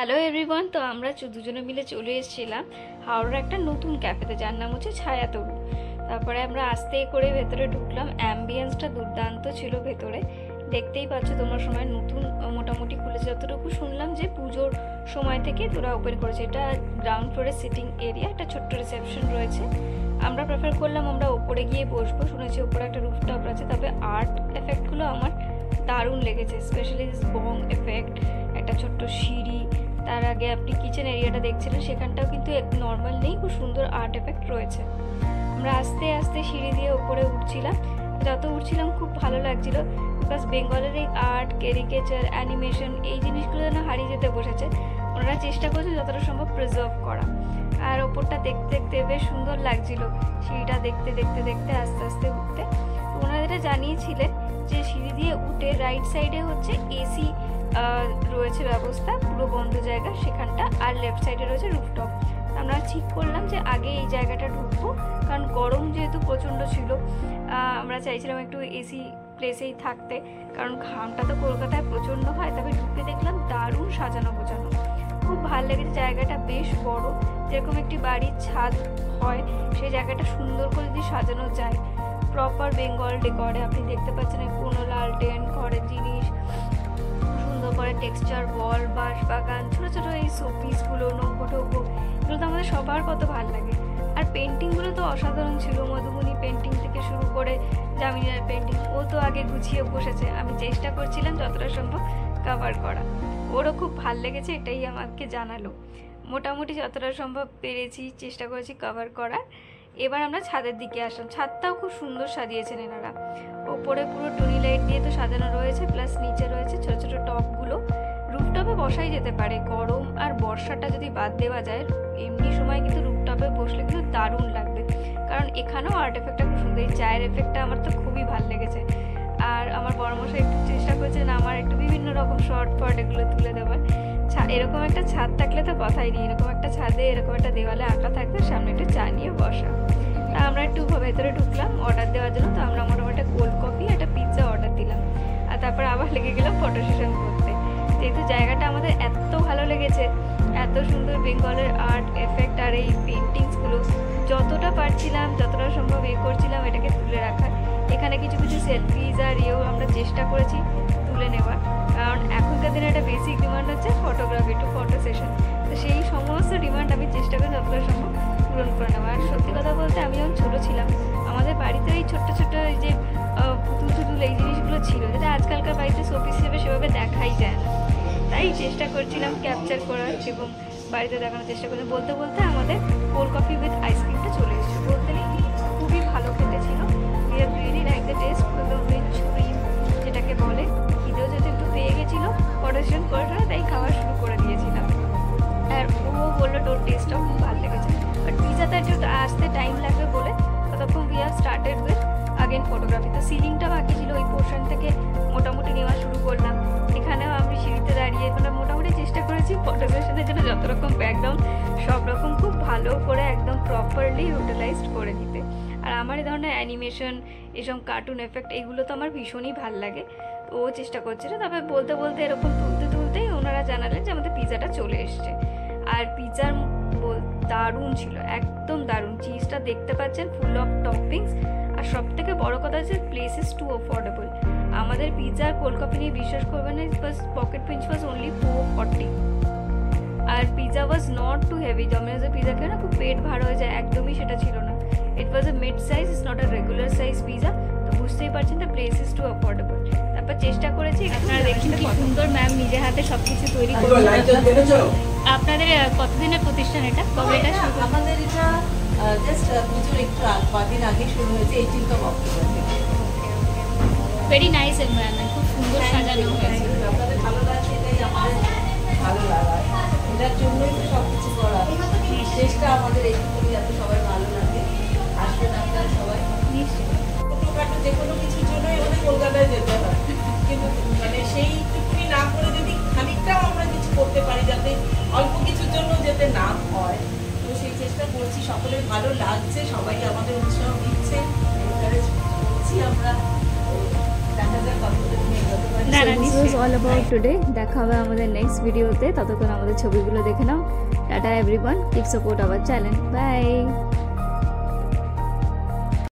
Hello everyone. তো আমরা দুজনে মিলে চলে এসেছিলাম হাওড়ার একটা নতুন ক্যাফেতে, যার নাম হচ্ছে ছায়া তরু। তারপরে আমরা আস্তে করে ভেতরে ঢুকলাম। অ্যাম্বিয়েন্সটা দুর্দান্ত ছিল ভেতরে, দেখতেই পাচ্ছ তোমার। সময় নতুন মোটামুটি খুলেছে, যতটুকু শুনলাম যে পুজোর সময় থেকে তোরা ওপেন করেছে। এটা গ্রাউন্ড ফ্লোরে সিটিং এরিয়া, একটা ছোট্ট রিসেপশন রয়েছে। আমরা প্রেফার করলাম আমরা ওপরে গিয়ে বসবো, শুনেছি ওপরে একটা রুফটপ আছে। তবে আর্ট এফেক্টগুলো আমার দারুণ লেগেছে, স্পেশালি বং এফেক্ট, একটা ছোট্ট সিঁড়ি। তার আগে আপনি কিচেন এরিয়াটা দেখছিলেন, সেখানটাও কিন্তু নর্মাল নেই, খুব সুন্দর আর্ট এফেক্ট রয়েছে। আমরা আস্তে আস্তে সিঁড়ি দিয়ে ওপরে উঠছিলাম। যত উঠছিলাম খুব ভালো লাগছিল, বিকজ বেঙ্গলের এই আর্ট, ক্যারিকেচার, অ্যানিমেশন, এই জিনিসগুলো যেন হারিয়ে যেতে বসেছে। ওনারা চেষ্টা করছে যতটা সম্ভব প্রিজার্ভ করা। আর ওপরটা দেখতে দেখতে বেশ সুন্দর লাগছিল, সিঁড়িটা দেখতে দেখতে দেখতে আস্তে আস্তে উঠতে। ওনারা যেটা জানিয়েছিলেন যে সিঁড়ি দিয়ে উঠে রাইট সাইডে হচ্ছে এসি রয়েছে ব্যবস্থা, পুরো বন্ধ জায়গা সেখানটা, আর লেফট সাইডে রয়েছে রুফটপ। আমরা ঠিক করলাম যে আগে এই জায়গাটা ঢুকবো, কারণ গরম যেহেতু প্রচণ্ড ছিল, আমরা চাইছিলাম একটু এসি প্লেসেই থাকতে, কারণ ঘামটা তো কলকাতায় প্রচণ্ড হয়। তবে ঢুকে দেখলাম দারুণ সাজানো গোছানো, খুব ভালো লেগেছে। জায়গাটা বেশ বড়, যেরকম একটি বাড়ির ছাদ হয় সেই জায়গাটা সুন্দর করে যদি সাজানো যায় প্রপার বেঙ্গল ডেকরে। আপনি দেখতে পাচ্ছেন কোনো লালটেন, ঘরের জিনিস, সুন্দর করে টেক্সচার ওয়াল, বাঁশ বাগান, ছোটো ছোটো এই শোপিসগুলো, নৌকো ঠৌকো, এগুলো তো আমাদের সবার কত ভালো লাগে। আর পেন্টিংগুলো তো অসাধারণ ছিল, মধুবনী পেন্টিং থেকে শুরু করে জামিনের পেন্টিং। ও তো আগে গুছিয়ে বসেছে, আমি চেষ্টা করছিলাম যতটা সম্ভব কভার করা। ওরও খুব ভাল লেগেছে, এটাই আমাকে জানালো। মোটামুটি যতটা সম্ভব পেরেছি, চেষ্টা করেছি কভার করার। এবার আমরা ছাদের দিকে আসলাম। ছাদটাও খুব সুন্দর সাজিয়েছেন এনারা, ওপরে পুরো টুনি লাইট দিয়ে তো সাজানো রয়েছে, প্লাস নিচে রয়েছে ছোট ছোট টপগুলো। রুফটপে বসাই যেতে পারে, গরম আর বর্ষাটা যদি বাদ দেওয়া যায়, এমনি সময় কিন্তু রুফটপে বসলে কিন্তু দারুণ লাগবে। কারণ এখানেও আর্ট এফেক্টটা খুব সুন্দর, এই চায়ের এফেক্টটা আমার তো খুবই ভালো লেগেছে। আর আমার বড়মশাই একটু চেষ্টা করছেন আমার একটু বিভিন্ন রকম শর্ট ফট এগুলো তুলে দেওয়ার। এরকম একটা ছাদ থাকলে তো কথাই নেই, এরকম একটা ছাদে এরকম একটা দেওয়ালে আঁকা থাকলে সামনে একটু চা নিয়ে বসা। তা আমরা একটু ভেতরে ঢুকলাম অর্ডার দেওয়ার জন্য। তো আমরা মোটামুটি কোল্ড কফি, একটা পিৎজা অর্ডার দিলাম, আর তারপর আবার লেগে গেলাম ফটো সেশন করতে। যেহেতু জায়গাটা আমাদের এত ভালো লেগেছে, এত সুন্দর বেঙ্গলের আর্ট এফেক্ট আর এই পেন্টিংসগুলো, যতটা পারছিলাম যতটা সম্ভব করছিলাম এটাকে তুলে রাখার। এখানে কিছু কিছু সেলফিজ আর আমরা চেষ্টা করেছি তুলে নেওয়ার, কারণ এখনকার দিনে একটা বেসিক ডিমান্ড হচ্ছে ফটোগ্রাফি টু ফটো সেশন। তো সেই সমস্ত ডিমান্ড আমি চেষ্টা করি যতটা সম্ভব পূরণ করে নেওয়া। আর সত্যি কথা বলতে আমি যখন ছোটো ছিলাম, আমাদের বাড়িতে এই ছোট্ট ছোট্ট এই যে পুতুল টুতুল এই জিনিসগুলো ছিল, যেটা আজকালকার বাড়িতে শোপিস হিসেবে সেভাবে দেখাই যায় না। তাই চেষ্টা করছিলাম ক্যাপচার করার এবং বাড়িতে দেখানোর চেষ্টা করি। বলতে বলতে আমাদের কোল্ড কফি উইথ আইসক্রিমটা চলে এসেছে। বলতে নেই খুবই ভালো খেতে ছিল। We are really like the taste rich cream যেটাকে বলে। খিদেও যদি একটু পেয়ে গেছিলো, ফটোশন করে তাই খাওয়া শুরু করে দিয়েছিলাম। আর ও বললো তোর টেস্টটাও খুব ভালো লেগেছে, বাট পিজাটা একটু আসতে টাইম লাগবে বলে ততক্ষণ we have started with again photography. তো সিলিংটা বাকি ছিল, ওই পোর্শন থেকে মোটামুটি নেওয়া শুরু করলাম। এখানেও আমি সিঁড়িতে দাঁড়িয়ে মোটামুটি চেষ্টা করেছি ফটো সেশনের জন্য যত রকম ব্যাকগ্রাউন্ড সব রকম খুব ভালো করে একদম প্রপারলি ইউটিলাইজড করে দিতে। আর আমার এই ধরনের অ্যানিমেশন, এসব কার্টুন এফেক্ট, এগুলো তো আমার ভীষণই ভাল লাগে। তো ও চেষ্টা করছিল। তবে বলতে বলতে এরকম তুলতে তুলতেই ওনারা জানালেন যে আমাদের পিজাটা চলে এসছে। আর পিজার দারুণ ছিল, একদম দারুণ। চিজটা দেখতে পাচ্ছেন, ফুল অফ টপিংস। আর সব থেকে বড় কথা হচ্ছে প্লেসেস টু অ্যাফোর্ডেবল। আমাদের পিজা আর কোল্ড কফি নিয়ে বিশ্বাস করবেন না, পকেট পিঞ্চ ওয়াজ অনলি 440। আর pizza was not too heavy. ডমিনোজের পিজা খেয়ে না খুব পেট ভার হয়ে যায়, একদমই সেটা ছিল না। It was a mid size, it's not a regular size pizza. তো বুঝতেই পারছেন দ্য প্লেসেস টু অ্যাফোর্ডেবল। তারপর চেষ্টা করেছি, আপনারা দেখছেন কি সুন্দর ম্যাম নিজের হাতে সব কিছু তৈরি করেছে। আপনাদের কতদিনের প্রতিষ্ঠান এটা? কবে এটা শুরু? আমাদের এটা জাস্ট পুজোর একটু কদিন আগে শুরু হয়েছে, 18th of October থেকে। ভেরি নাইস এনভায়রনমেন্ট, খুব সুন্দর সাজানো হয়েছে। আপনাদের ভালো লাগছে, এটাই আমাদের ভালো লাগা। এটার জন্যই তো সব কিছু করা, চেষ্টা আমাদের এইটুকুনি যাতে সবাই ভালো লাগে। আসবেন আপনারা সবাই নিশ্চয়ই। ছোটোখাটো যে কোনো কিছুর জন্যই আমাদের কলকাতায় যেতে হয়, কিন্তু মানে সেইটুকুনি না করে যদি খানিকটাও আমরা কিছু করতে পারি, যাতে অল্প কিছুর জন্য যেতে না হয়, তো সেই চেষ্টা করছি। সকলের ভালো লাগছে, সবাই আমাদের উৎসাহ দিচ্ছে, এনকারেজ করছি আমরা। দেখা যাক কতটা তুমি এগোতে পারি। না, না, দিস ওয়াজ নিশ্চয়ই। All about today. দেখা হবে আমাদের নেক্সট ভিডিওতে, ততক্ষণ আমাদের ছবিগুলো দেখে নাও। Tata everyone, keep support our channel, by.